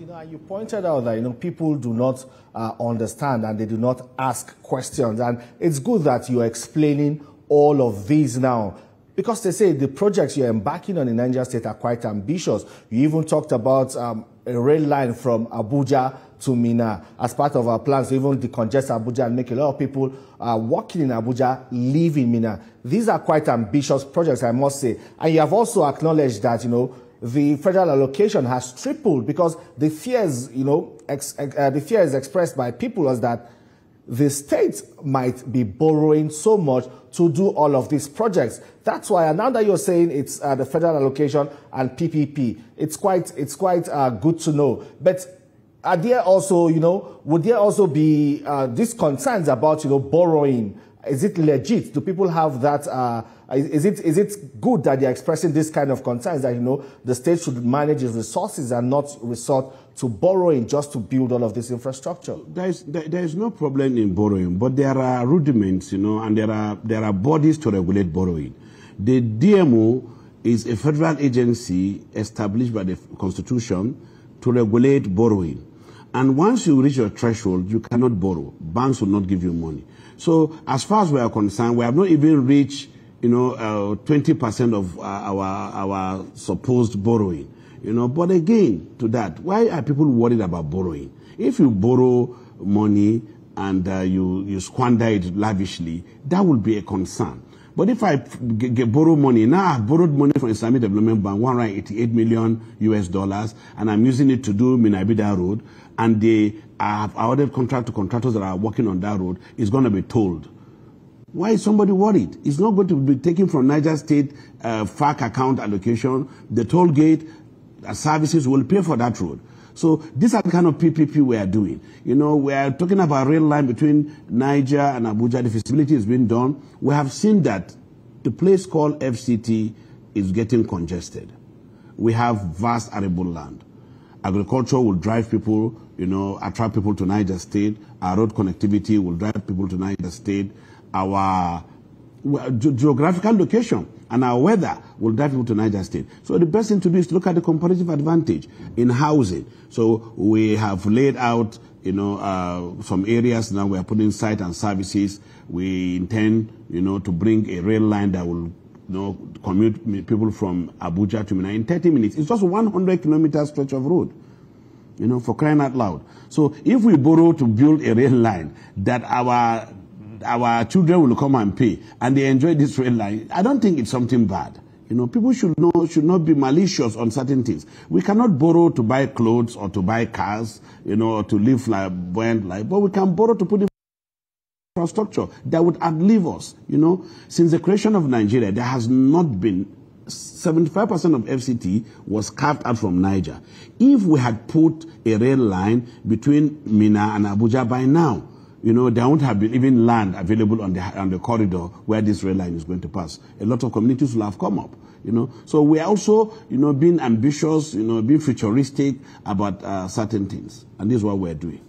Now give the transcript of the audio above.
You pointed out that, people do not understand and they do not ask questions. And it's good that you're explaining all of these now, because they say the projects you're embarking on in Niger State are quite ambitious. You even talked about a rail line from Abuja to Minna as part of our plans to even decongest Abuja and make a lot of people working in Abuja live in Minna. These are quite ambitious projects, I must say. And you have also acknowledged that, the federal allocation has tripled, because the fears, the fears expressed by people was that the state might be borrowing so much to do all of these projects. That's why, and now that you're saying it's the federal allocation and PPP, it's quite good to know. But are there also, would there also be these concerns about, borrowing? Is it legit? Do people have that? Is it good that they're expressing this kind of concerns that, the state should manage its resources and not resort to borrowing just to build all of this infrastructure? There is no problem in borrowing, but there are rudiments, and there are bodies to regulate borrowing. The DMO is a federal agency established by the Constitution to regulate borrowing. And once you reach your threshold, you cannot borrow. Banks will not give you money. So as far as we are concerned, we have not even reached, 20% of our supposed borrowing. But again, to that, why are people worried about borrowing? If you borrow money and you squander it lavishly, that will be a concern. But if I borrow money, now I've borrowed money from Islamic Development Bank, $188 million US, and I'm using it to do Minabida Road, and I have awarded contract to contractors that are working on that road, it's going to be tolled. Why is somebody worried? It's not going to be taken from Niger State FAC account allocation. The toll gate services will pay for that road. So these are the kind of PPP we are doing. We are talking about a rail line between Niger and Abuja. The feasibility is being done. We have seen that the place called FCT is getting congested. We have vast arable land. Agriculture will drive people, attract people to Niger State. Our road connectivity will drive people to Niger State. Our geographical location and our weather will drive people to Niger State. So the best thing to do is to look at the comparative advantage in housing. So we have laid out, some areas now we are putting site and services. We intend, to bring a rail line that will, commute people from Abuja to Minna in 30 minutes. It's just a 100-kilometer stretch of road, for crying out loud. So if we borrow to build a rail line that our children will come and pay, and they enjoy this rail line, I don't think it's something bad. People should not be malicious on certain things. We cannot borrow to buy clothes or to buy cars, or to live flamboyant life, but we can borrow to put in infrastructure that would outlive us. Since the creation of Nigeria, there has not been 75% of FCT was carved out from Niger. If we had put a rail line between Minna and Abuja by now, there won't have been even land available on the corridor where this rail line is going to pass. A lot of communities will have come up, So we are also, being ambitious, being futuristic about certain things. And this is what we're doing.